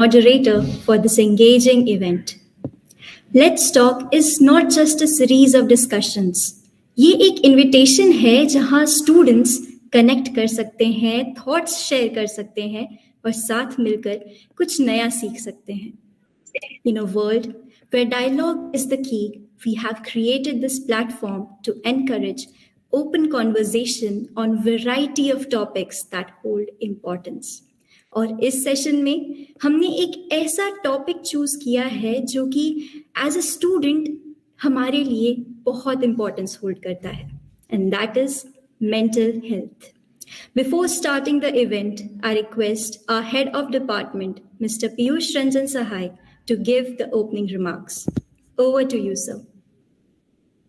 moderator for this engaging event. Let's Talk is not just a series of discussions. ये एक invitation है जहां students connect कर सकते हैं, थॉट्स शेयर कर सकते हैं और साथ मिलकर कुछ नया सीख सकते हैं. In a world where dialogue is the key, we have created this platform to encourage open conversation on variety of topics that hold importance. और इस सेशन में हमने एक ऐसा टॉपिक चूज किया है जो कि एज अ स्टूडेंट हमारे लिए बहुत इंपॉर्टेंस होल्ड करता है, and that is mental health. Before starting the event, I request our head of department, Mr. Piyush Ranjan Sahai, to give the opening remarks. Over to you, sir.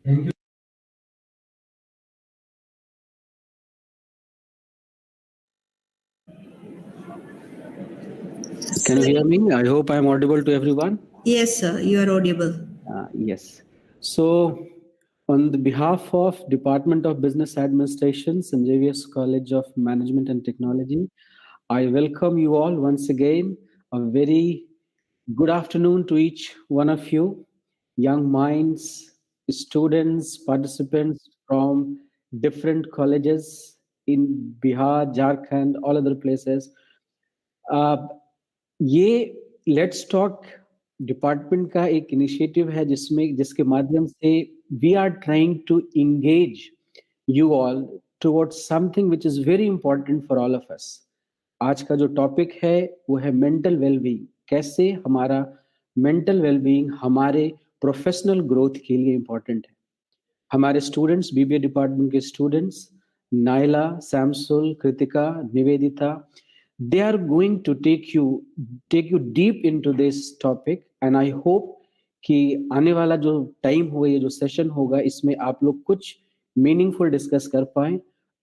Thank you. Can you hear me? I hope I am audible to everyone. Yes, sir, you are audible. Yes. So, on the behalf of Department of Business Administration, Xavier's College of Management and Technology, I welcome you all once again. A very good afternoon to each one of you, young minds, students, participants from different colleges in Bihar, Jharkhand, all other places. ये let's talk department का एक initiative है जिसके माध्यम से we are trying to engage you all towards something which is very important for all of us. आज का जो टॉपिक है वो है मेंटल वेलबीइंग. कैसे हमारा मेंटल वेलबीइंग हमारे प्रोफेशनल ग्रोथ के लिए इंपॉर्टेंट है. हमारे स्टूडेंट्स, बीबीए डिपार्टमेंट के students Naila, Samsul, Kritika, Nivedita, they are going to take you deep into this topic, and I hope कि आने वाला जो टाइम होगा, ये जो सेशन होगा, इसमें आप लोग कुछ मीनिंगफुल डिस्कस कर पाए.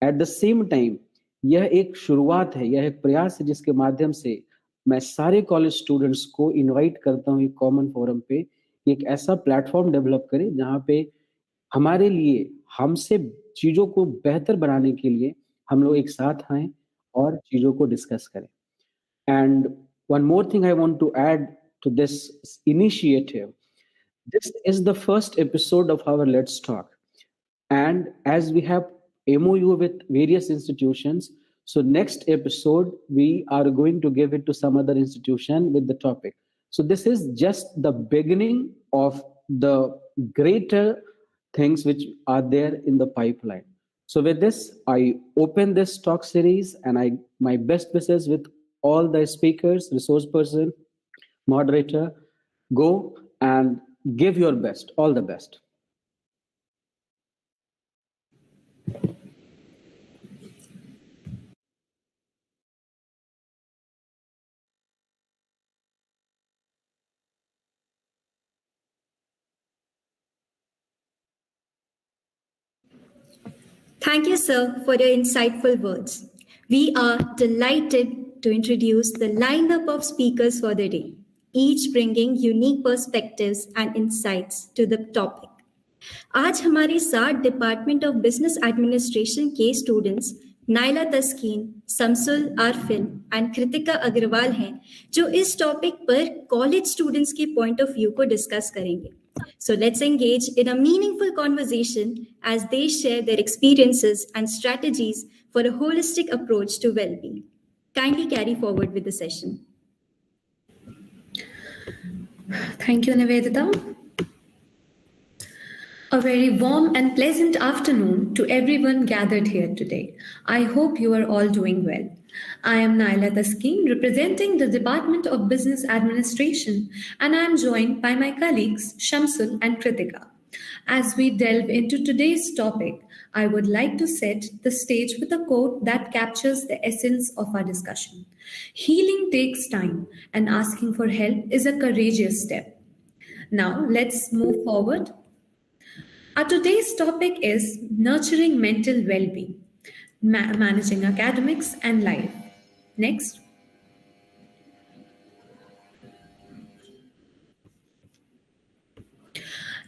एट द सेम टाइम यह एक शुरुआत है, यह एक प्रयास है जिसके माध्यम से मैं सारे कॉलेज स्टूडेंट्स को इनवाइट करता हूँ एक कॉमन फोरम पे, एक ऐसा प्लेटफॉर्म डेवलप करें जहाँ पे हमारे लिए, हमसे चीजों को बेहतर बनाने के लिए हम लोग एक साथ आए और चीजों को डिस्कस करें. And one more thing I want to add to this initiative. This is the first episode of our Let's Talk, and as we have MOU with various institutions, so next episode we are going to give it to some other institution with the topic. So this is just the beginning of the greater things which are there in the pipeline. So with this, I open this talk series, and my best wishes with all the speakers, resource person, moderator. Go and give your best. All the best. Thank you, sir, for your insightful words. We are delighted to introduce the lineup of speakers for the day, each bringing unique perspectives and insights to the topic. आज हमारे साथ department of business administration के students Naila Taskeen, Shamsul Arfin and Kritika Agarwal हैं, जो इस topic पर college students के point of view को डिस्कस करेंगे. So let's engage in a meaningful conversation as they share their experiences and strategies for a holistic approach to well-being. Kindly carry forward with the session. Thank you, Nivedita. A very warm and pleasant afternoon to everyone gathered here today. I hope you are all doing well. I am Naila Taskeen, representing the Department of Business Administration, and I am joined by my colleagues Shamsul and Kritika. As we delve into today's topic, I would like to set the stage with a quote that captures the essence of our discussion. Healing takes time, and asking for help is a courageous step. Now, let's move forward. Our today's topic is nurturing mental well-being, managing academics and life. Next.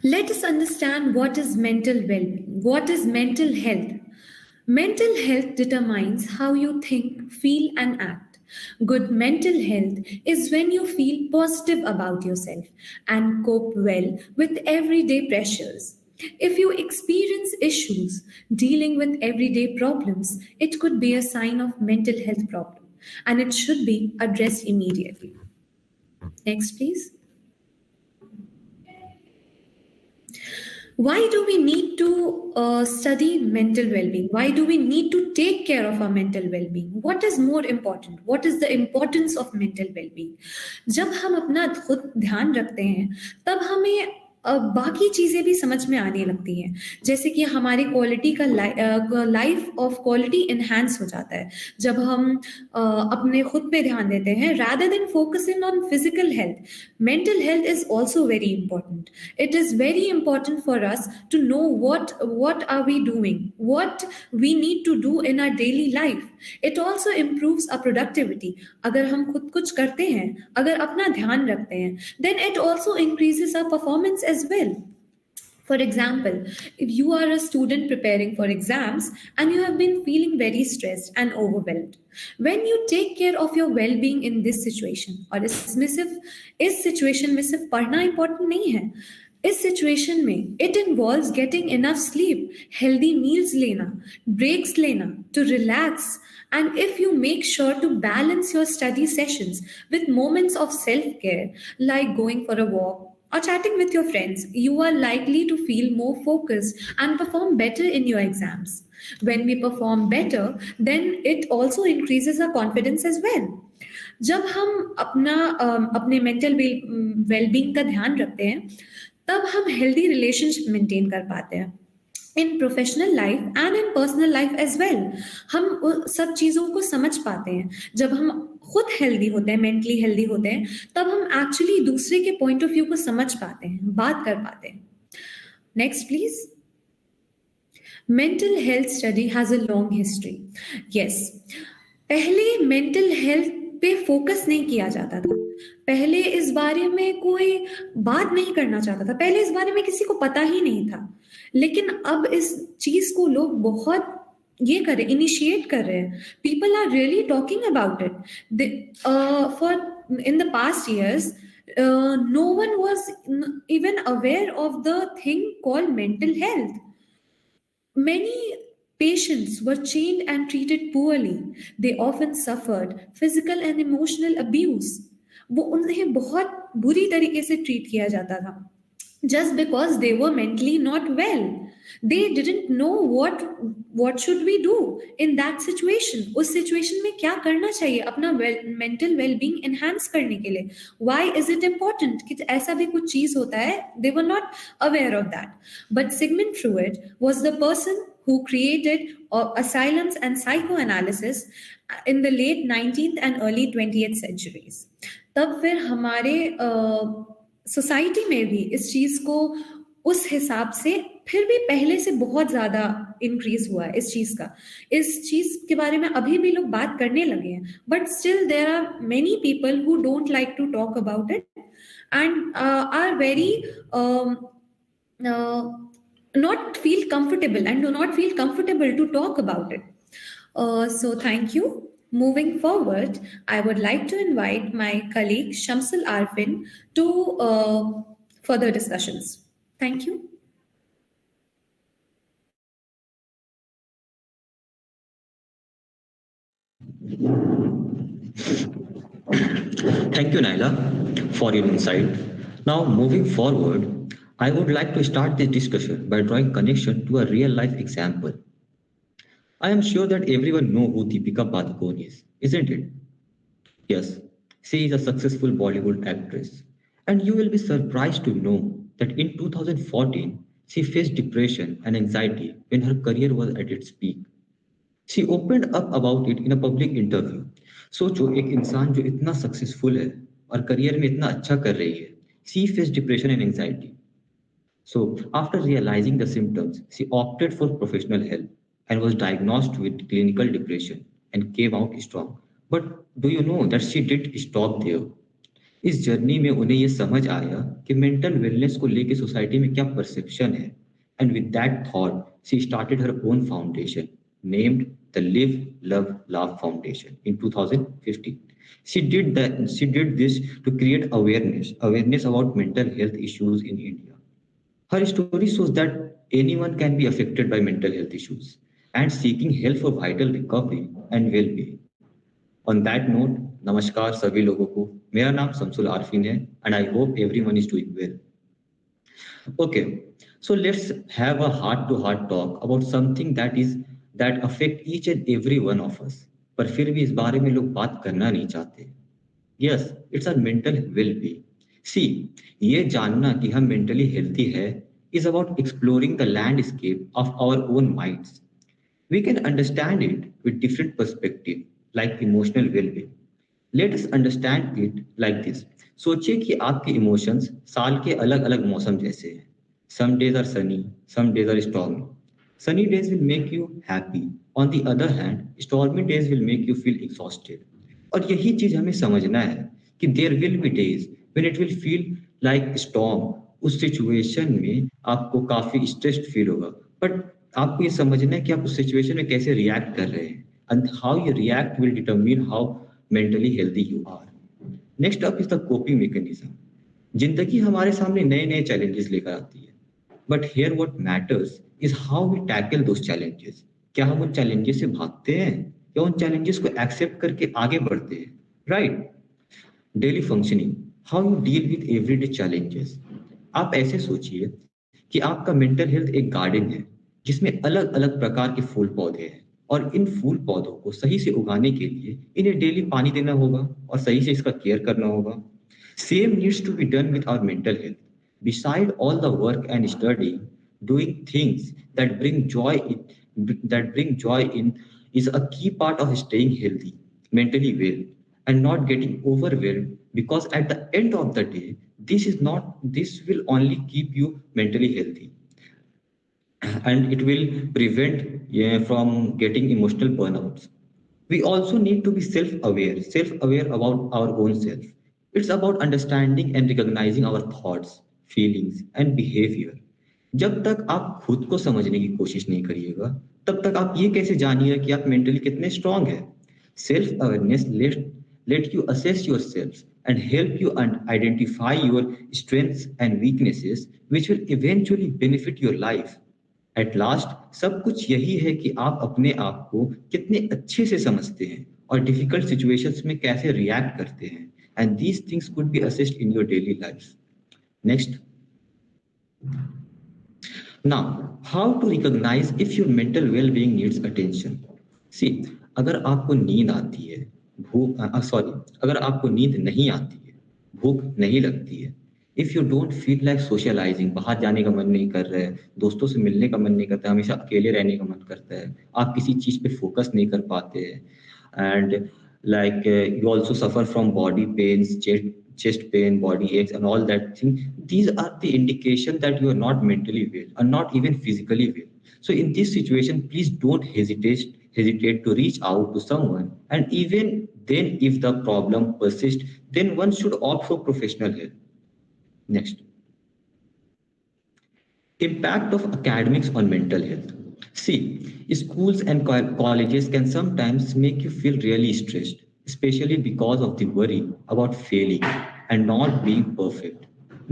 Let us understand what is mental well-being. What is mental health? Mental health determines how you think, feel, and act. Good mental health is when you feel positive about yourself and cope well with everyday pressures. If you experience issues dealing with everyday problems, it could be a sign of mental health problem and it should be addressed immediately. Next, please. Why do we need to study mental well-being? Why do we need to take care of our mental well-being? What is more important? What is the importance of mental well-being? जब हम अपना खुद ध्यान रखते हैं तब हमें बाकी चीज़ें भी समझ में आने लगती हैं, जैसे कि हमारी क्वालिटी का लाइफ ऑफ क्वालिटी इन्हांस हो जाता है जब हम अपने खुद पे ध्यान देते हैं rather than focusing on physical health. Mental health is also very important. It is very important for us to know what are we doing, what we need to do in our daily life. It also improves our productivity. अगर हम खुद कुछ करते हैं, अगर अपना ध्यान रखते हैं, then it also increases our performance as well. For example, if you are a student preparing for exams and you have been feeling very stressed and overwhelmed, when you take care of your well-being in this situation, और इस situation में सिर्फ पढ़ना important नहीं है, इस situation में it involves getting enough sleep, healthy meals लेना, breaks लेना, to relax, and if you make sure to balance your study sessions with moments of self-care like going for a walk or chatting with your friends, you are likely to feel more focused and perform better in your exams. When we perform better, then it also increases our confidence as well. जब हम अपने mental wellbeing का ध्यान रखते हैं तब हम healthy relationship maintain कर पाते हैं in professional life and in personal life as well. हम सब चीज़ों को समझ पाते हैं. जब हम खुद हेल्दी होते हैं, मेंटली हेल्दी होते हैं, तब हम एक्चुअली दूसरे के पॉइंट ऑफ व्यू को समझ पाते हैं, बात कर पाते हैं. Next please. Mental health study has a long history. Yes, पहले मेंटल हेल्थ पे फोकस नहीं किया जाता था. पहले इस बारे में कोई बात नहीं करना चाहता था. पहले इस बारे में किसी को पता ही नहीं था. लेकिन अब इस चीज को लोग बहुत इनिशिएट कर रहे हैं. People are really talking about it. For in the past years no one was even aware of the thing called mental health. Many patients were chained and treated poorly. They often suffered physical and emotional abuse. वो उन्हें बहुत बुरी तरीके से treat किया जाता था just because they were mentally not well. They didn't know what should we do in that situation. उस situation में क्या करना चाहिए अपना mental well-being enhance करने के लिए. Why is it important कि ऐसा भी कुछ चीज होता है. They were not aware of that. But Sigmund Freud was the person who created asylums and psychoanalysis in the late 19th and early 20th centuries. तब फिर हमारे सोसाइटी में भी इस चीज को उस हिसाब से फिर भी पहले से बहुत ज्यादा इंक्रीज हुआ है इस चीज के बारे में अभी भी लोग बात करने लगे हैं. But still there are many people who don't like to talk about it and are very not feel comfortable and do not feel comfortable to talk about it. So thank you. Moving forward, I would like to invite my colleague Shamsul Arfin to further discussions. Thank you. Thank you, Naila, for your insight. Now, moving forward, I would like to start this discussion by drawing connection to a real-life example. I am sure that everyone knows who Deepika Padukone is, isn't it? Yes, she is a successful Bollywood actress. And you will be surprised to know that in 2014, she faced depression and anxiety when her career was at its peak. She opened up about it in a public interview. सोचो एक इंसान जो इतना successful है और career में इतना अच्छा कर रही है, she faced depression and anxiety. So, after realizing the symptoms, she opted for professional help and was diagnosed with clinical depression and came out strong. But do you know that she didn't stop there? इस journey में उन्हें ये समझ आया कि mental wellness को लेके society में क्या परसेप्शन है. And with that thought, she started her own foundation named the Live, Love, Laugh Foundation in 2015. She did this to create awareness about mental health issues in India. Her story shows that anyone can be affected by mental health issues and seeking help for vital recovery and well-being. On that note, नमस्कार सभी लोगों को. मेरा नाम शमसुल आरफीन है and I hope everyone is doing well. Okay, so let's have a heart-to-heart talk about something that affect each and every one of us. पर फिर भी इस बारे में लोग बात करना नहीं चाहते. Yes, it's our mental well-being. See, ये जानना कि हम mentally healthy है is about exploring the landscape of our own minds. We can understand it with different perspective, like emotional well-being. Let us understand it like this. सोचिए कि आपके emotions साल के अलग अलग मौसम जैसे हैं. Some days are sunny, some days are stormy. Sunny days will make you happy. On the other hand, stormy days will make you feel exhausted. और यही चीज हमें समझना है कि there will be days when it will feel like storm. उस situation में आपको काफी स्ट्रेस्ड फील होगा, बट आपको ये समझना है कि आप उस सिचुएशन में कैसे रिएक्ट कर रहे हैं and how you react will determine how mentally healthy you are. Next up is the coping mechanism. जिंदगी हमारे सामने नए नए चैलेंजेस लेकर आती है, but here what matters is how we tackle those challenges. क्या हम उन चैलेंजेस से भागते हैं या उन चैलेंजेस को एक्सेप्ट करके आगे बढ़ते हैं. Right. Daily functioning, how you deal with everyday challenges. आप ऐसे सोचिए कि आपका मेंटल हेल्थ एक गार्डन है जिसमें अलग अलग प्रकार के फूल पौधे हैं, और इन फूल पौधों को सही से उगाने के लिए इन्हें डेली पानी देना होगा और सही से इसका केयर करना होगा. Same needs to be done with our mental health. Beside all the work and study, doing things that bring joy in is a key part of staying healthy, mentally well, and not getting overwhelmed. Because at the end of the day, this will only keep you mentally healthy, and it will prevent from getting emotional burnouts. We also need to be self-aware about our own self. It's about understanding and recognizing our thoughts, feelings and behavior. जब तक आप खुद को समझने की कोशिश नहीं करिएगा, तब तक आप ये कैसे जानिएगा कि आप मेंटली कितने स्ट्रांग हैं. Self awareness let you assess yourself and help you identify your strengths and weaknesses, which will eventually benefit your life. At last सब कुछ यही है कि आप अपने आप को कितने अच्छे से समझते हैं और डिफिकल्ट सिचुएशंस में कैसे रिएक्ट करते हैं, and these things could be assessed in your daily life. Next, now how to recognise if your mental well being needs attention. See, अगर आपको नींद आती है, अगर आपको नींद नहीं आती है, भूख नहीं लगती है, if you don't feel like socialising, बाहर जाने का मन नहीं कर रहा है, दोस्तों से मिलने का मन नहीं करता है, हमेशा अकेले रहने का मन करता है, आप किसी चीज पे फोकस नहीं कर पाते हैं, and like you also suffer from body pens, chest pain, body aches and all that thing, these are the indication that you are not mentally well or not even physically well. So in this situation, please don't hesitate to reach out to someone, and even then if the problem persists, then one should opt for professional help. Next, impact of academics on mental health. See, schools and colleges can sometimes make you feel really stressed, especially because of the worry about failing and not being perfect.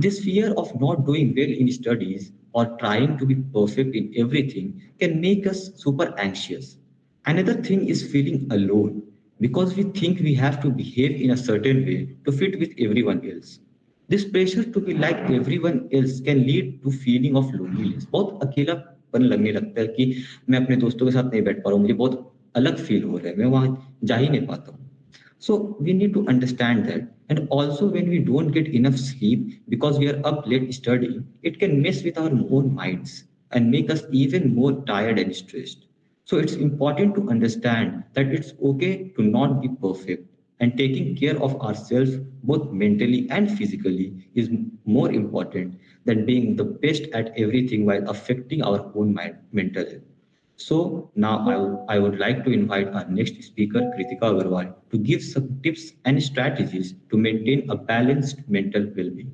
This fear of not doing well in studies or trying to be perfect in everything can make us super anxious. Another thing is feeling alone because we think we have to behave in a certain way to fit with everyone else. This pressure to be like everyone else can lead to feeling of loneliness. बहुत अकेलापन लगने लगता है कि मैं अपने दोस्तों के साथ नहीं बैठ पा रहा हूँ, मुझे बहुत अलग फील हो रहा है, मैं वहाँ जा ही नहीं पाता हूँ. So we need to understand that. And also when we don't get enough sleep because we are up late studying, it can mess with our own minds and make us even more tired and stressed. So it's important to understand that it's okay to not be perfect, and taking care of ourselves both mentally and physically is more important than being the best at everything while affecting our own mental health. So now I would like to invite our next speaker, Kritika Agarwal, to give some tips and strategies to maintain a balanced mental well-being.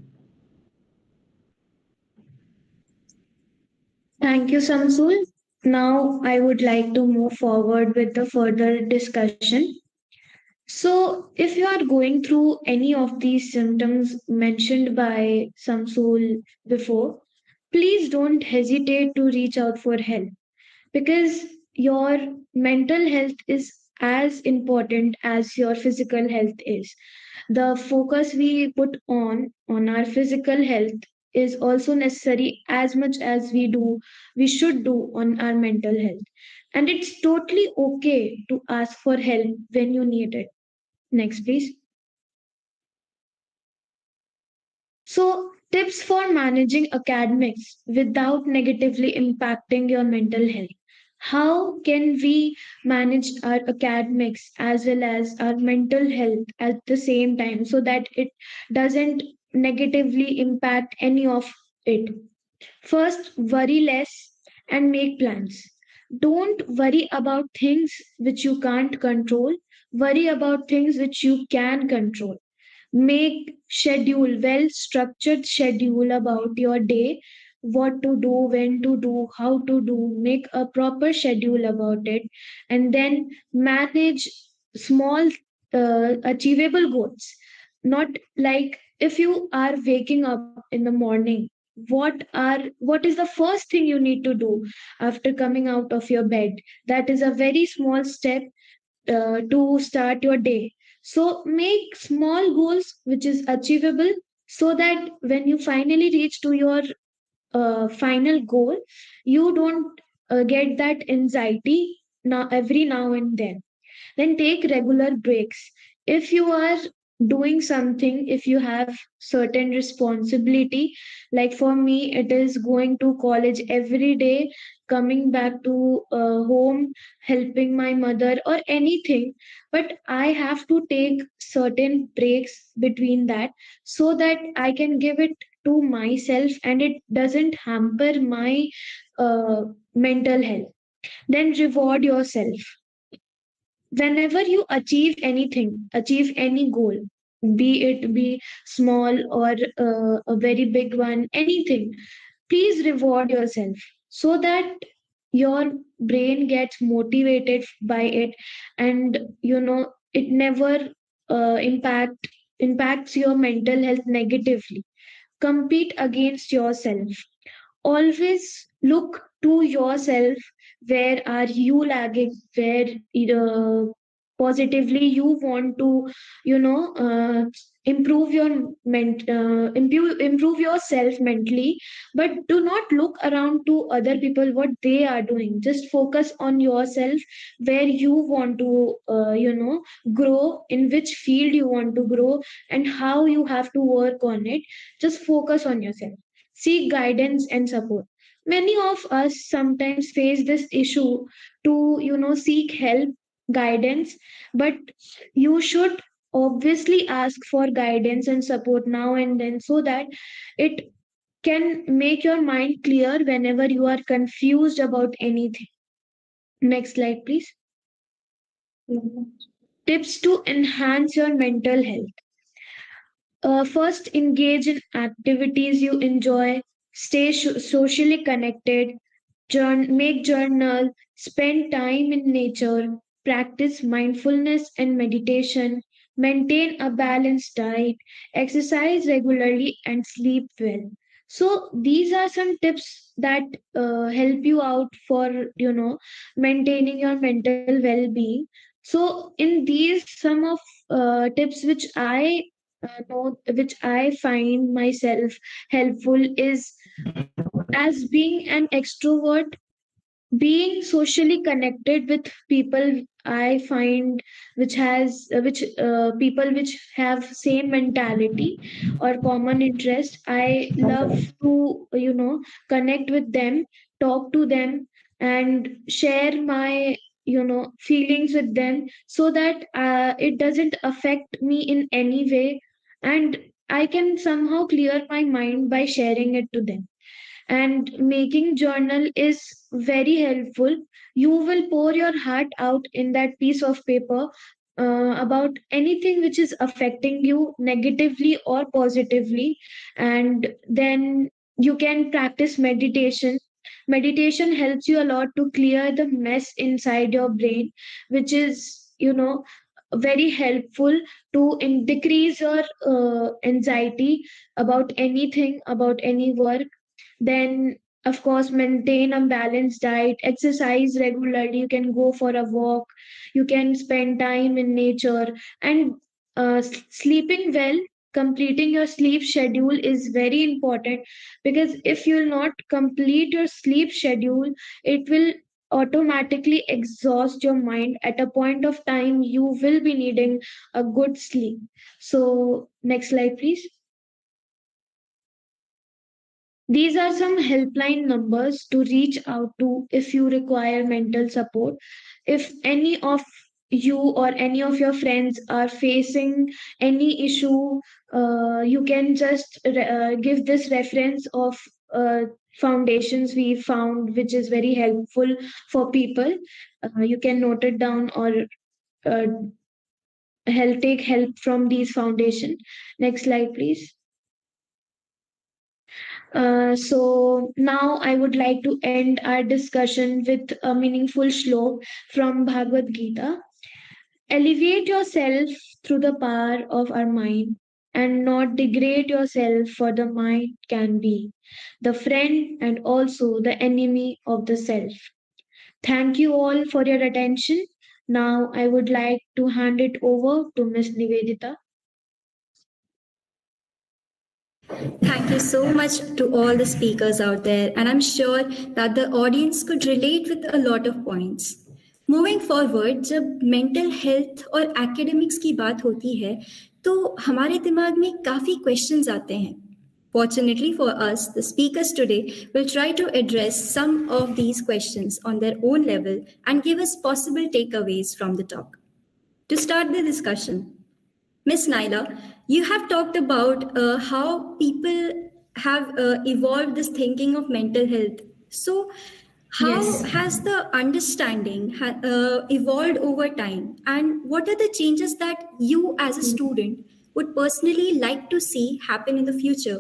Thank you, Samsul. Now, I would like to move forward with the further discussion. So, if you are going through any of these symptoms mentioned by Samsul before, please don't hesitate to reach out for help because your mental health is as important as your physical health is. The focus we put on our physical health is also necessary as much as we should do on our mental health, and it's totally okay to ask for help when you need it. Next please. So, tips for managing academics without negatively impacting your mental health. How can we manage our academics as well as our mental health at the same time so that it doesn't negatively impact any of it? First, worry less and make plans. Don't worry about things which you can't control, worry about things which you can control. Make schedule, well structured schedule about your day, what to do, when to do, how to do. Make a proper schedule about it, and then manage small achievable goals. Not like if you are waking up in the morning, what is the first thing you need to do after coming out of your bed? That is a very small step to start your day. So make small goals which is achievable so that when you finally reach to your final goal, you don't get that anxiety now every now and then. Then take regular breaks. If you are doing something, if you have certain responsibility, like for me it is going to college every day, coming back to home, helping my mother or anything, but I have to take certain breaks between that so that I can give it to myself and it doesn't hamper my uh, mental health. Then reward yourself whenever you achieve anything, achieve any goal, be it be small or a very big one, anything, please reward yourself so that your brain gets motivated by it, and it never impacts your mental health negatively. Compete against yourself. Always look to yourself, where are you lagging, where positively you want to you know uh, improve yourself mentally. But do not look around to other people what they are doing. Just focus on yourself, where you want to grow, in which field you want to grow, and how you have to work on it. Just focus on yourself. Seek guidance and support. Many of us sometimes face this issue to seek help, guidance, but you should obviously ask for guidance and support now and then so that it can make your mind clear whenever you are confused about anything. Next slide please. Tips to enhance your mental health. First, engage in activities you enjoy, stay socially connected, make journal, spend time in nature, practice mindfulness and meditation, maintain a balanced diet, exercise regularly, and sleep well. So these are some tips that help you out for maintaining your mental well-being. So in these some of tips which I find myself helpful is, as being an extrovert, being socially connected with people I find which people which have same mentality or common interest. I love to connect with them, talk to them, and share my feelings with them so that it doesn't affect me in any way, and I can somehow clear my mind by sharing it to them. And making journal is very helpful. You will pour your heart out in that piece of paper about anything which is affecting you negatively or positively, and then you can practice meditation. Meditation helps you a lot to clear the mess inside your brain, which is, very helpful to decrease your anxiety about anything, about any work. Then, of course, maintain a balanced diet, exercise regularly. You can go for a walk, you can spend time in nature, and sleeping well. Completing your sleep schedule is very important, because if you'll not complete your sleep schedule, it will automatically exhaust your mind. At a point of time, you will be needing a good sleep. So, next slide, please. These are some helpline numbers to reach out to if you require mental support. If any of you or any of your friends are facing any issue, you can just give this reference of foundations we found, which is very helpful for people. You can note it down, or uh, take help from these foundation. Next slide, please. So now I would like to end our discussion with a meaningful shlok from Bhagavad Gita. Elevate yourself through the power of our mind, and not degrade yourself, for the mind can be the friend and also the enemy of the self. Thank you all for your attention. Now I would like to hand it over to Ms. Nivedita. Thank you so much to all the speakers out there, and I'm sure that the audience could relate with a lot of points. Moving forward, जब mental health और academics की बात होती है तो हमारे दिमाग में काफ़ी क्वेश्चंस आते हैं. Fortunately for us, the speakers today will try to address some of these questions on their own level and give us possible takeaways from the talk. To start the discussion, Miss Naila, you have talked about how people have evolved this thinking of mental health. So, how Yes. has the understanding evolved over time, and what are the changes that you as a student would personally like to see happen in the future?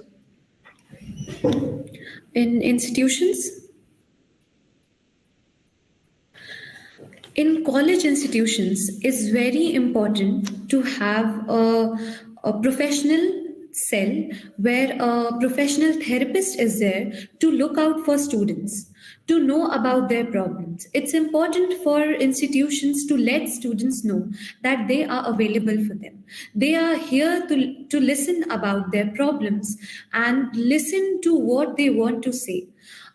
In institutions, in college institutions, it's very important to have a professional cell where a professional therapist is there to look out for students, to know about their problems. It's important for institutions to let students know that they are available for them. They are here to listen about their problems and listen to what they want to say.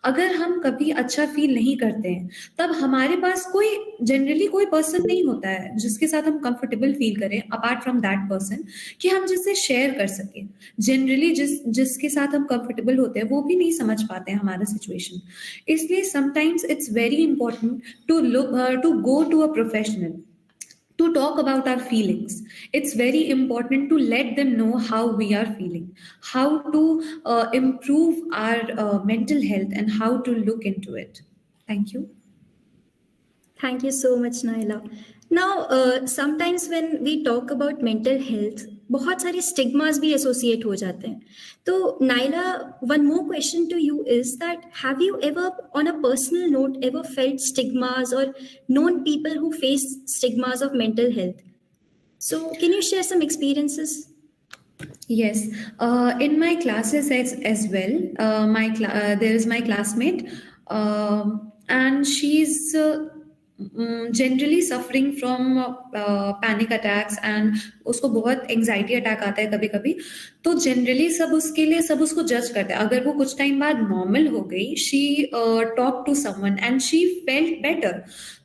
अगर हम कभी अच्छा feel नहीं करते हैं, तब हमारे पास कोई जनरली कोई पर्सन नहीं होता है जिसके साथ हम कंफर्टेबल फील करें अपार्ट फ्रॉम दैट पर्सन, कि हम जिससे शेयर कर सकें. जनरली जिसके साथ हम कंफर्टेबल होते हैं वो भी नहीं समझ पाते हैं हमारा सिचुएशन. इसलिए sometimes it's very important to go to a professional to talk about our feelings. It's very important to let them know how we are feeling, how to improve our mental health, and how to look into it. Thank you. Thank you so much, Naila. Now, sometimes when we talk about mental health, बहुत सारे stigmas भी associate हो जाते हैं. तो Naila, one more question to you is that have you ever, on a personal note, ever felt stigmas or known people who face stigmas of mental health? So, can you share some experiences? Yes, in my classes as well, there is my classmate, and she's generally suffering from panic attacks, and उसको बहुत anxiety attack आता है कभी कभी. तो generally सब उसको जज करते हैं. अगर वो कुछ टाइम बाद नॉर्मल हो गई, she talk to someone and she felt better.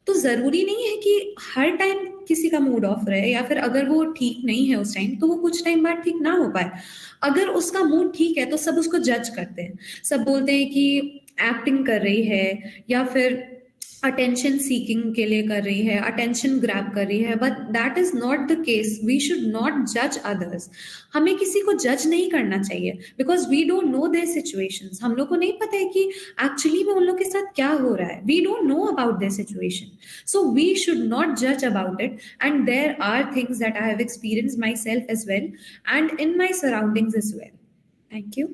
तो जरूरी नहीं है कि हर टाइम किसी का मूड ऑफ रहे, या फिर अगर वो ठीक नहीं है उस टाइम तो वो कुछ टाइम बाद ठीक ना हो पाए. अगर उसका मूड ठीक है तो सब उसको जज करते हैं, सब बोलते हैं कि एक्टिंग कर रही है, या फिर अटेंशन सीकिंग के लिए कर रही है, अटेंशन ग्रैब कर रही है. But that is not the case. We should not जज अदर्स. हमें किसी को जज नहीं करना चाहिए, because we don't know their situations. हम लोग को नहीं पता है कि एक्चुअली में उन लोग के साथ क्या हो रहा है. We don't know about their situation, so we should not जज about it. And there are things that I have experienced myself as well, and in my surroundings as well. Thank you.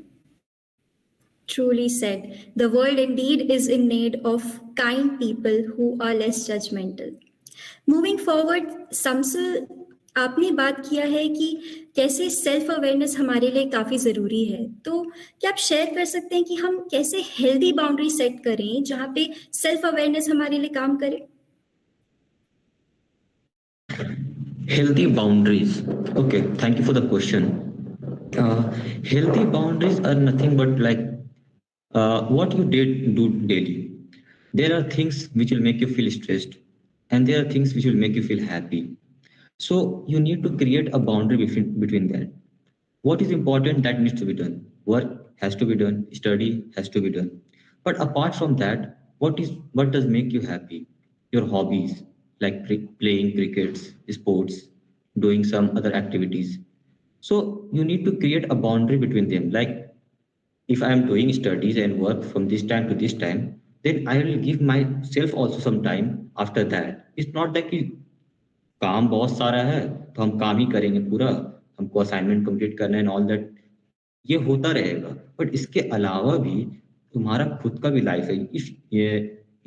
Truly said. The world indeed is in need of kind people who are less judgmental. Moving forward समसल, आपने बात किया है कि कैसे self awareness हमारे लिए काफ़ी ज़रूरी है, तो क्या आप शेयर कर सकते हैं कि हम कैसे हेल्दी बाउंड्री सेट करें जहाँ पे सेल्फ अवेयरनेस हमारे लिए काम करे? Healthy boundaries. Okay, thank you for the question. Healthy boundaries are nothing but like what you did do daily. There are things which will make you feel stressed, and there are things which will make you feel happy. So you need to create a boundary between that. What is important that needs to be done? Work has to be done, study has to be done. But apart from that, what does make you happy? Your hobbies, like playing crickets, sports, doing some other activities. So you need to create a boundary between them. Like if I am doing studies and work from this time to this time, then I will give myself also some time after that. It's not that कि काम बहुत सारा है तो हम काम ही करेंगे पूरा, हमको असाइनमेंट कंप्लीट करना है एंड ऑल दैट, ये होता रहेगा। बट इसके अलावा भी तुम्हारा खुद का भी लाइफ है।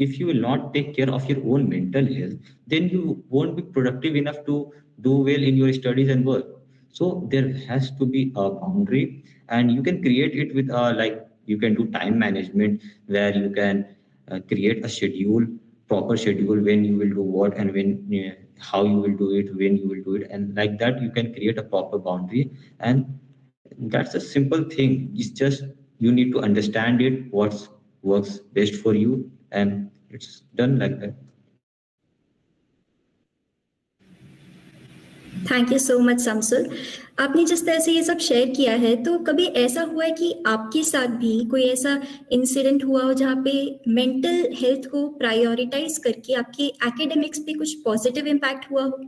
If you will not take care of your own mental health, then you won't be productive enough to do well in your studies and work. So there has to be a boundary, and you can create it with like you can do time management where you can create a schedule, proper schedule when you will do what and when how you will do it, when you will do it, and like that you can create a proper boundary. And that's a simple thing. It's just you need to understand it, what works best for you, and it's done like that. Thank you so much Samsul. आपने जिस तरह से ये सब share किया है, तो कभी ऐसा हुआ है कि आपके साथ भी कोई ऐसा इंसिडेंट हुआ हो जहाँ पे मेंटल हेल्थ को प्रायोरिटाइज करके आपके एकेडमिक्स पे कुछ पॉजिटिव इम्पैक्ट हुआ हो?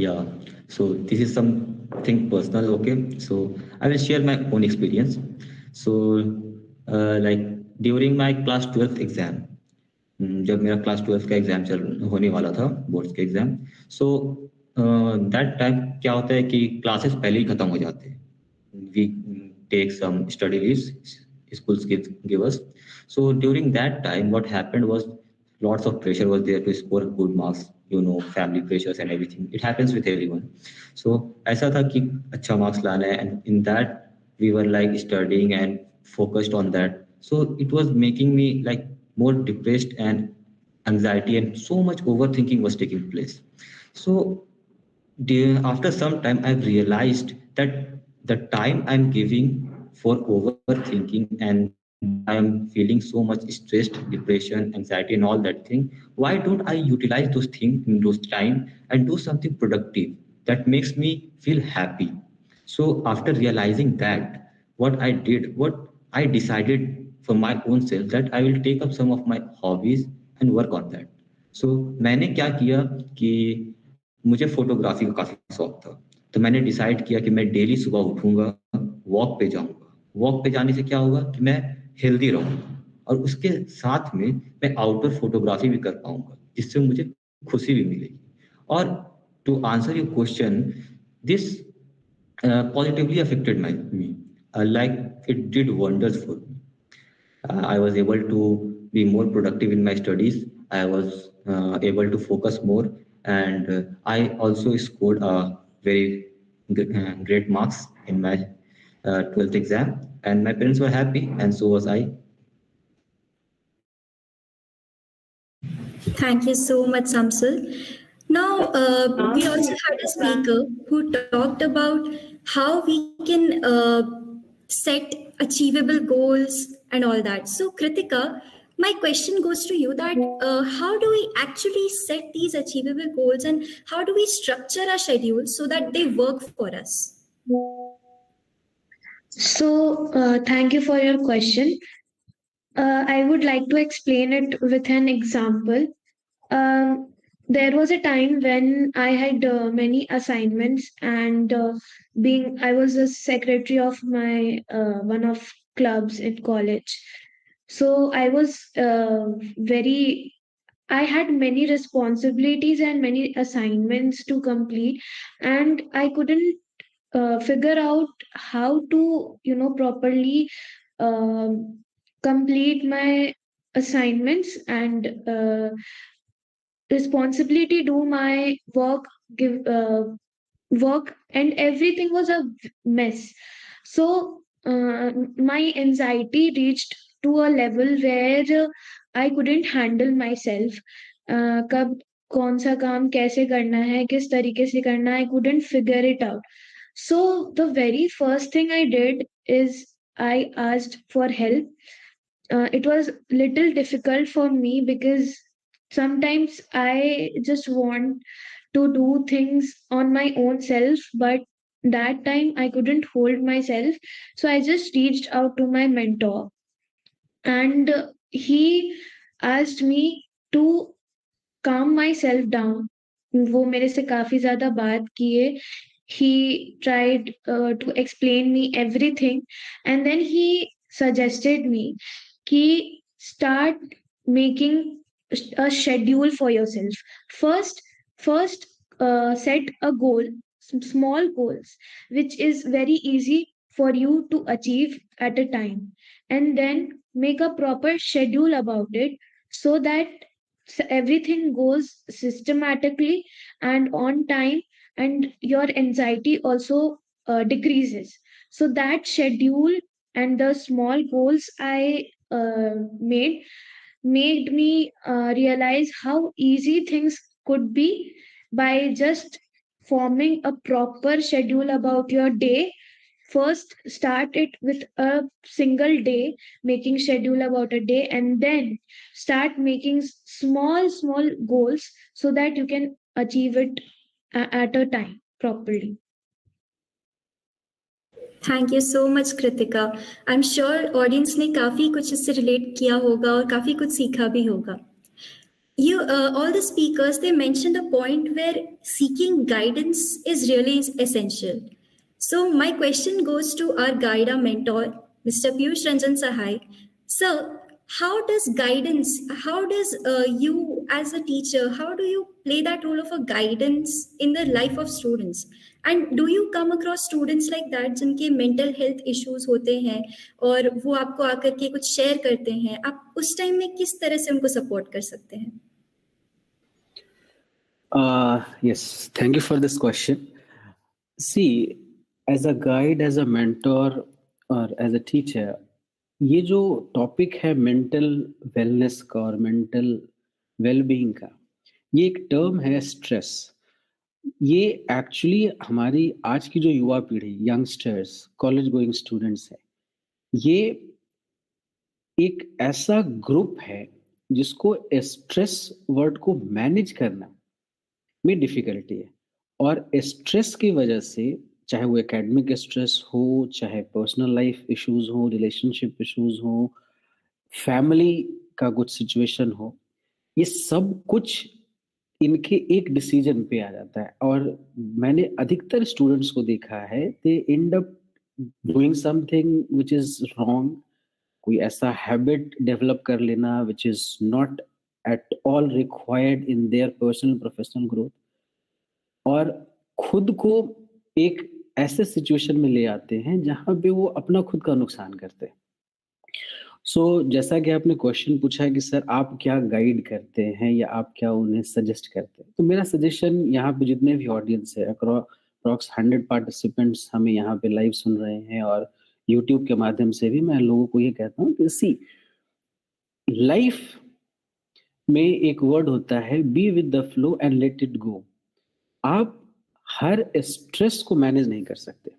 Yeah, so this is something personal. Okay, so I will share my own experience. So like during my class 12th exam, जब मेरा क्लास 12 का एग्जाम चल होने वाला था, बोर्ड्स के एग्जाम, सो दैट टाइम क्या होता है कि क्लासेस पहले ही खत्म हो जाते हैं, we take some study leaves, schools give us. So during that time what happened was lots of pressure was there to score good marks, you know, family pressures and everything. It happens with everyone. So ऐसा था कि अच्छा marks लाना है, and in that we were like studying and focused on that. So it was making me like more depressed, and anxiety and so much overthinking was taking place. So after some time I've realized that the time I'm giving for overthinking and I am feeling so much stressed, depression, anxiety and all that thing, why don't I utilize those things in those time and do something productive that makes me feel happy? So after realizing that, what I decided for my own self that I will take up some of my hobbies and work on that. So मैंने क्या किया कि मुझे photography का काफी शौक था, तो मैंने डिसाइड किया कि मैं डेली सुबह उठूंगा, वॉक पे जाऊंगा। वॉक पे जाने से क्या होगा कि मैं हेल्दी रहूंगा, और उसके साथ में मैं आउटडोर फोटोग्राफी भी कर पाऊंगा, जिससे मुझे खुशी भी मिलेगी। और to answer your question, this positively affected me. Like it did wonders for me. I was able to be more productive in my studies. I was able to focus more, and I also scored a very great marks in my 12th exam. And my parents were happy, and so was I. Thank you so much, Samsul. Now, we also had a speaker who talked about how we can set achievable goals and all that. So, Kritika, my question goes to you that how do we actually set these achievable goals and how do we structure our schedule so that they work for us? So, thank you for your question. I would like to explain it with an example. Um, there was a time when I had many assignments, and being I was a secretary of my one of clubs in college. So I was very. I had many responsibilities and many assignments to complete, and I couldn't figure out how to, properly complete my assignments and responsibility, do my work, give work, and everything was a mess. So my anxiety reached to a level where I couldn't handle myself. कब कौन सा काम कैसे करना है, किस तरीके से करना है, I couldn't figure it out. So the very first thing I did is I asked for help. It was little difficult for me because sometimes I just want to do things on my own self, but that time I couldn't hold myself. So I just reached out to my mentor, and he asked me to calm myself down. वो मेरे से काफी ज्यादा बात किए. He tried to explain me everything, and then he suggested me कि start making a schedule for yourself. First, set a goal, some small goals, which is very easy for you to achieve at a time, and then make a proper schedule about it so that everything goes systematically and on time, and your anxiety also decreases. So that schedule and the small goals I made made me realize how easy things could be by just forming a proper schedule about your day. First start it with a single day, making schedule about a day, and then start making small goals so that you can achieve it at a time properly. Thank you so much Kritika. I am sure audience ने काफ़ी कुछ इससे relate किया होगा और काफ़ी कुछ सीखा भी होगा. All the speakers, they mentioned a point where seeking guidance is really essential. So my question goes to our guide, our mentor, Mr. Piyush Ranjan Sahai. Sir, how does guidance, how does you as a teacher, how do you play that role of a guidance in the life of students? And do you come across students like that जिनके mental health issues होते हैं और वो आपको आकर के कुछ share करते हैं, आप उस टाइम में किस तरह से उनको सपोर्ट कर सकते हैं? Yes, thank you for this question. See, as a guide, as a mentor, or as a teacher, ये जो टॉपिक है मेंटल वेलनेस का और मेंटल वेलबीइंग का, ये एक टर्म है स्ट्रेस. ये एक्चुअली हमारी आज की जो युवा पीढ़ी, यंगस्टर्स, कॉलेज गोइंग स्टूडेंट्स है, ये एक ऐसा ग्रुप है जिसको स्ट्रेस वर्ड को मैनेज करना में डिफिकल्टी है. और स्ट्रेस की वजह से, चाहे वो एकेडमिक स्ट्रेस हो, चाहे पर्सनल लाइफ इश्यूज हो, रिलेशनशिप इश्यूज हो, फैमिली का कुछ सिचुएशन हो, ये सब कुछ इनके एक डिसीजन पे आ जाता है. और मैंने अधिकतर स्टूडेंट्स को देखा है, they end up doing something which is wrong. कोई ऐसा हैबिट डेवलप कर लेना which is not at all required in their personal professional growth, और खुद को एक ऐसे सिचुएशन में ले आते हैं जहां पे वो अपना खुद का नुकसान करते हैं. सो जैसा कि आपने क्वेश्चन पूछा है कि सर आप क्या गाइड करते हैं या आप क्या उन्हें सजेस्ट करते हैं, तो मेरा सजेशन यहाँ पे जितने भी ऑडियंस है, अप्रॉक्स 100 पार्टिसिपेंट्स हमें यहाँ पे लाइव सुन रहे हैं और यूट्यूब के माध्यम से भी, मैं लोगों को ये कहता हूँ कि सी, लाइफ में एक वर्ड होता है, be with the flow and let it go. आप हर स्ट्रेस को मैनेज नहीं कर सकते.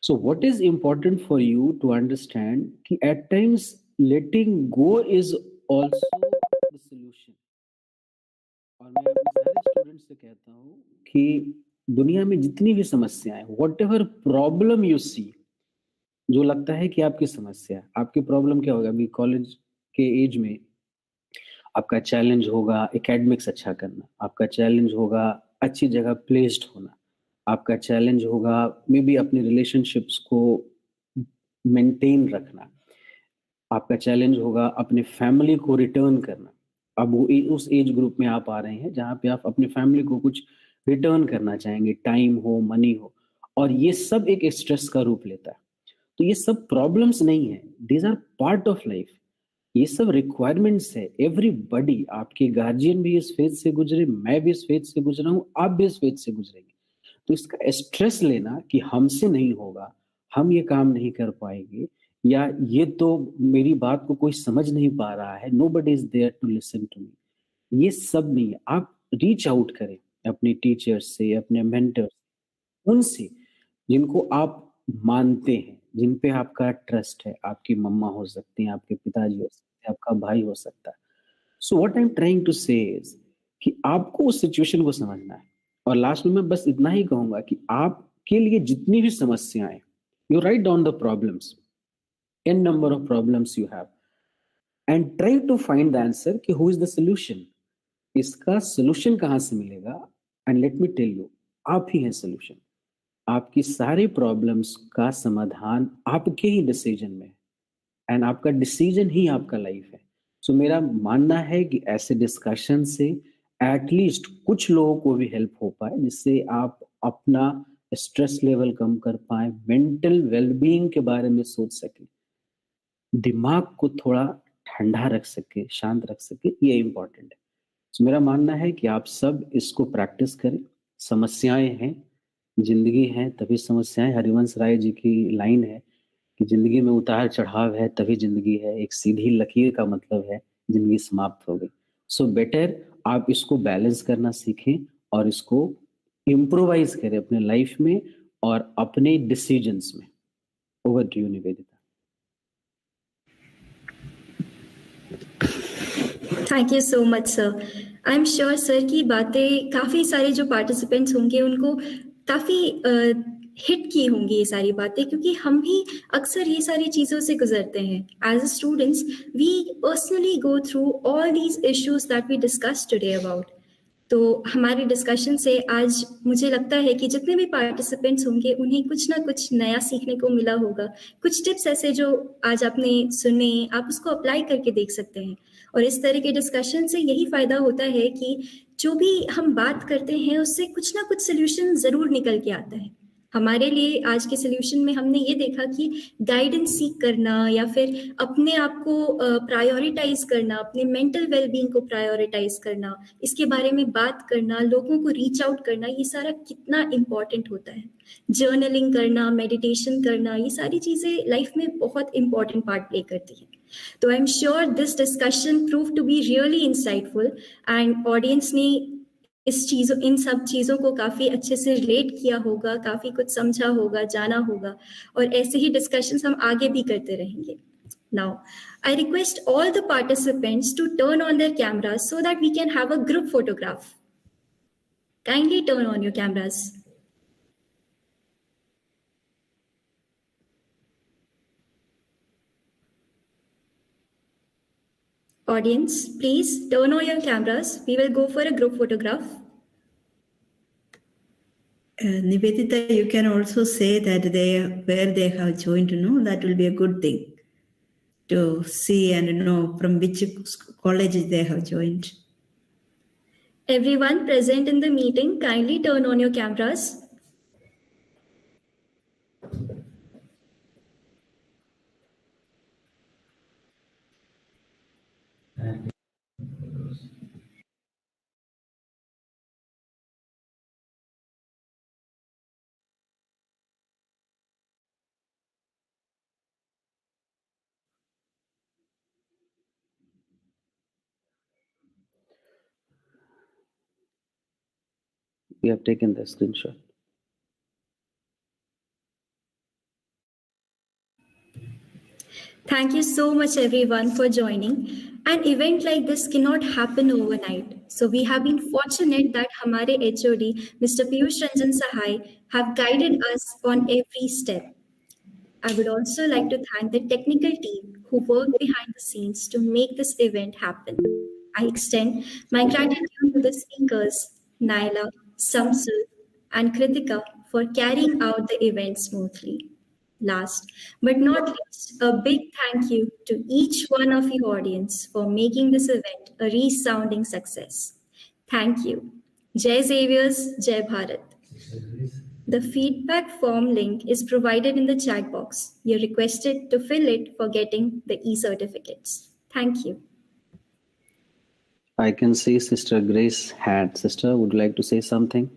So what is important for you to understand कि at times letting go is also the solution. और मैं अपने सारे स्टूडेंट्स से कहता हूँ कि दुनिया में जितनी भी समस्याएं, व्हाटएवर प्रॉब्लम यू सी, जो लगता है कि आपकी समस्या, आपकी प्रॉब्लम क्या होगा, अभी कॉलेज के एज में आपका चैलेंज होगा एकेडमिक्स अच्छा करना, आपका चैलेंज होगा अच्छी जगह प्लेस्ड होना, आपका चैलेंज होगा मे बी अपने रिलेशनशिप्स को मेंटेन रखना, आपका चैलेंज होगा अपने फैमिली को रिटर्न करना. अब वो उस एज ग्रुप में आप आ रहे हैं जहाँ पे आप अपने फैमिली को कुछ रिटर्न करना चाहेंगे, टाइम हो, मनी हो. और ये सब एक स्ट्रेस का रूप लेता है। तो ये सब प्रॉब्लम्स नहीं है, these are part of life. ये सब रिक्वायरमेंट्स है। एवरीबडी, आपके गार्जियन भी इस फेज से गुजरे, मैं भी इस फेज से गुजरा हूँ, आप भी इस फेज से गुजरेंगे। तो इसका स्ट्रेस लेना कि हमसे नहीं होगा, हम ये काम नहीं कर पाएंगे, या ये तो मेरी बात को कोई समझ नहीं पा रहा है, nobody is there to listen to me, ये सब नहीं है। आप रीच आउट करें अपने टीचर्स से, अपने मेंटर, उनसे जिनको आप मानते हैं, जिन पे आपका ट्रस्ट है। आपकी मम्मा हो सकती हैं, आपके पिताजी हो सकते हैं, आपका भाई हो सकता है। So what I am trying to say is कि आपको उस सिचुएशन को समझना है। और लास्ट में मैं बस इतना ही कहूंगा कि आपके लिए जितनी भी समस्याएं, you write down the problems, an number of problems you have, and try to find the answer कि हु इज द सोल्यूशन। इसका सोल्यूशन कहाँ से मिलेगा? And let me tell you, आप ही हैं सोल्यूशन। आपकी सारी प्रॉब्लम्स का समाधान आपके ही डिसीजन में है, एंड आपका डिसीजन ही आपका लाइफ है। सो मेरा मानना है कि ऐसे डिस्कशन से एटलीस्ट कुछ लोगों को भी हेल्प हो पाए, जिससे आप अपना स्ट्रेस लेवल कम कर पाए, मेंटल वेलबींग के बारे में सोच सके, दिमाग को थोड़ा ठंडा रख सके, शांत रख सके, ये इंपॉर्टेंट है। तो मेरा मानना है कि आप सब इसको प्रैक्टिस करें। समस्याएं हैं, जिंदगी है तभी समस्याएं। हरिवंश राय जी की लाइन है कि जिंदगी में उतार चढ़ाव है तभी जिंदगी है, एक सीधी लकीर का मतलब है जिंदगी समाप्त हो गई। सो बेटर आप इसको बैलेंस करना सीखें और इसको इम्प्रोवाइज करें अपने लाइफ में और अपने डिसीजंस में। Over to you Nivedita. Thank you so much sir. I am sure sir की बातें काफ़ी सारे जो पार्टिसिपेंट्स होंगे उनको काफ़ी हिट की होंगी ये सारी बातें, क्योंकि हम भी अक्सर ये सारी चीज़ों से गुजरते हैं। As a students we personally go through all these issues that we discuss today about. तो हमारे डिस्कशन से आज मुझे लगता है कि जितने भी पार्टिसिपेंट्स होंगे उन्हें कुछ ना कुछ नया सीखने को मिला होगा। कुछ टिप्स ऐसे जो आज आपने सुने, आप उसको अप्लाई करके देख सकते हैं। और इस तरह के डिस्कशन से यही फायदा होता है कि जो भी हम बात करते हैं उससे कुछ ना कुछ सोल्यूशन ज़रूर निकल के आता है। हमारे लिए आज के सोल्यूशन में हमने ये देखा कि गाइडेंस सीख करना या फिर अपने आप को प्रायोरिटाइज करना, अपने मेंटल वेलबींग को प्रायोरिटाइज करना, इसके बारे में बात करना, लोगों को रीच आउट करना, ये सारा कितना इम्पॉर्टेंट होता है। जर्नलिंग करना, मेडिटेशन करना, ये सारी चीज़ें लाइफ में बहुत इम्पॉर्टेंट पार्ट प्ले करती हैं। तो I am sure this discussion prove to be really insightful and audience ने इन सब चीज़ों को काफ़ी अच्छे से रिलेट किया होगा, काफ़ी कुछ समझा होगा, जाना होगा, और ऐसे ही डिस्कशंस हम आगे भी करते रहेंगे। Now, I request all the participants to turn on their cameras so that we can have a group photograph. Kindly turn on your cameras. Audience, please turn on your cameras. We will go for a group photograph. Nivedita, you can also say that where they have joined, that will be a good thing to see and know from which college they have joined. Everyone present in the meeting, kindly turn on your cameras. We have taken the screenshot. Thank you so much everyone for joining. An event like this cannot happen overnight. So we have been fortunate that Hamare HOD, Mr. Piyush Ranjan Sahai, have guided us on every step. I would also like to thank the technical team who worked behind the scenes to make this event happen. I extend my gratitude to the speakers, Naila, Samsul, and Kritika for carrying out the event smoothly. Last but not least, a big thank you to each one of you audience for making this event a resounding success. Thank you. Jai Xavier's, Jai Bharat. The feedback form link is provided in the chat box. You're requested to fill it for getting the e-certificates. Thank you. I can see Sister Grace had. Sister, would you like to say something?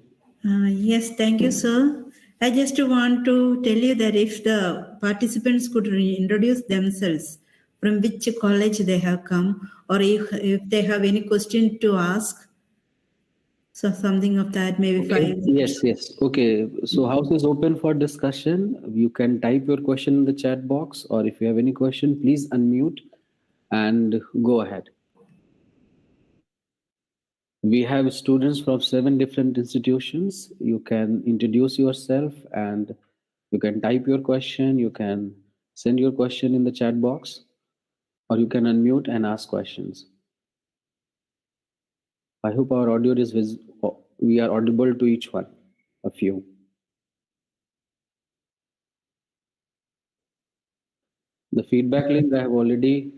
Yes, thank you, sir. I just want to tell you that if the participants could introduce themselves, from which college they have come, or if they have any question to ask, so something of that, maybe Okay. 5. Yes. Okay. So house is open for discussion. You can type your question in the chat box, or if you have any question, please unmute and go ahead. We have students from 7 different institutions. You can introduce yourself and you can type your question. You can send your question in the chat box, or you can unmute and ask questions. I hope our audio is we are audible to each one of you. The feedback link I have already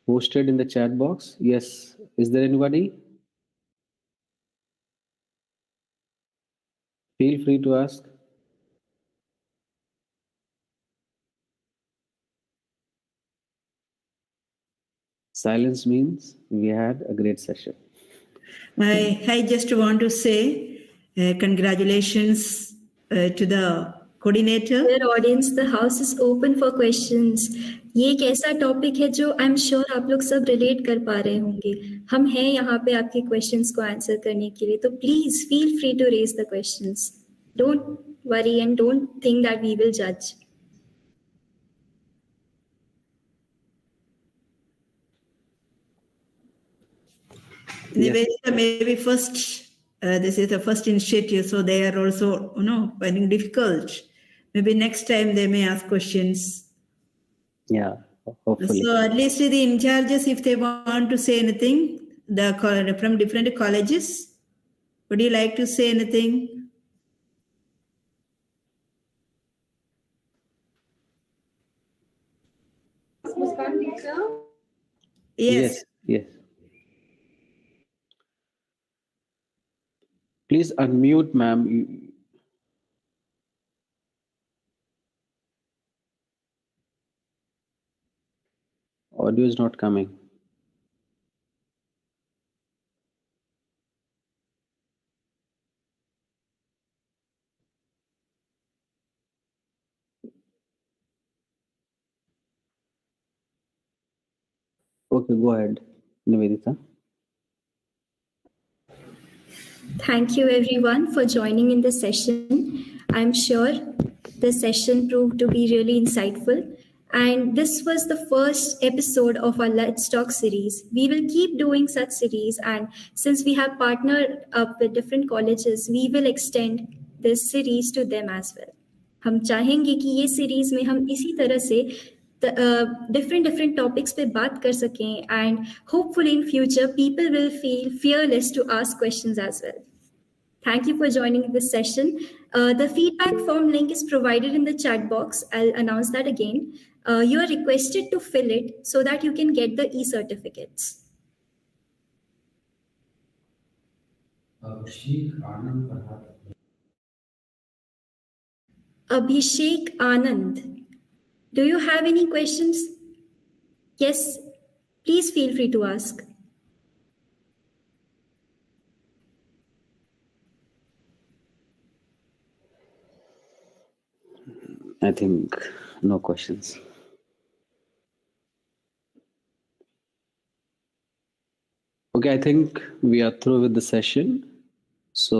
posted in the chat box. Yes. Is there anybody? Feel free to ask. Silence means we had a great session. I just want to say congratulations to the coordinator. Dear audience, the house is open for questions. ये एक ऐसा topic है जो आई am sure आप लोग सब relate कर पा रहे होंगे. हम हैं यहाँ पे आपके क्वेश्चंस को आंसर करने के लिए, तो please feel free to raise the questions. Don't worry and don't think that we will जज. Maybe first, this is the first initiative, so they are also, finding difficult. Maybe next time they may ask questions. Yeah, hopefully. So at least the in charges, if they want to say anything, from different colleges, would you like to say anything? Yes. Please unmute, ma'am. Audio is not coming. Okay, go ahead, Nivedita. Thank you everyone for joining in the session. I'm sure the session proved to be really insightful. And this was the first episode of our Let's Talk series. We will keep doing such series, and since we have partnered up with different colleges, we will extend this series to them as well. हम चाहेंगे कि ये series में हम इसी तरह से different topics पे बात कर सकें, and hopefully in future people will feel fearless to ask questions as well. Thank you for joining this session. The feedback form link is provided in the chat box. I'll announce that again. You are requested to fill it so that you can get the e-certificates. Abhishek Anand, do you have any questions? Yes, please feel free to ask. I think no questions. Okay, I think we are through with the session. So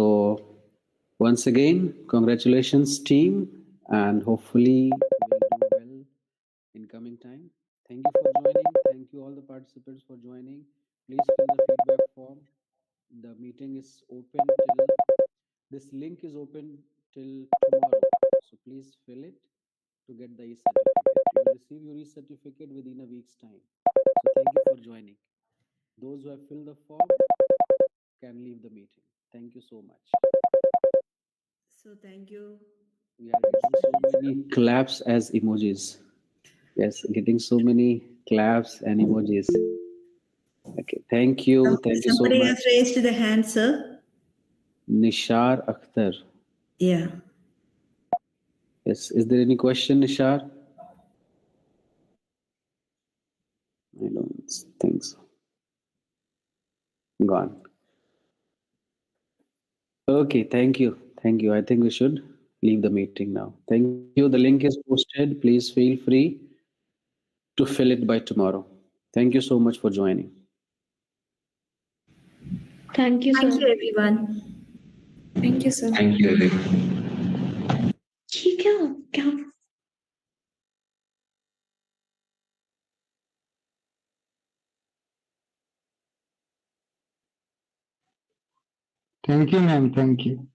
once again, congratulations team, and hopefully we'll do well in coming time. Thank you for joining. Thank you all the participants for joining. Please fill the feedback form. The meeting is open till, this link is open till tomorrow. So please fill it to get the e-certificate. You will receive your e-certificate within a week's time. So thank you for joining. Those who have filled the form can leave the meeting. Thank you so much. So thank you. We are getting so many claps as emojis. Yes, getting so many claps and emojis. Okay, thank you. Thank you so Somebody much. has raised the hand, sir. Nishar Akhtar. Yeah. Yes. Is there any question, Nishar? I don't think so. Gone. Okay. Thank you. Thank you. I think we should leave the meeting now. Thank you. The link is posted. Please feel free to fill it by tomorrow. Thank you so much for joining. Thank you, Thank sir. you, everyone. Thank you, sir. Thank you, everyone. ये क्या क्या Thank you, ma'am. Thank you.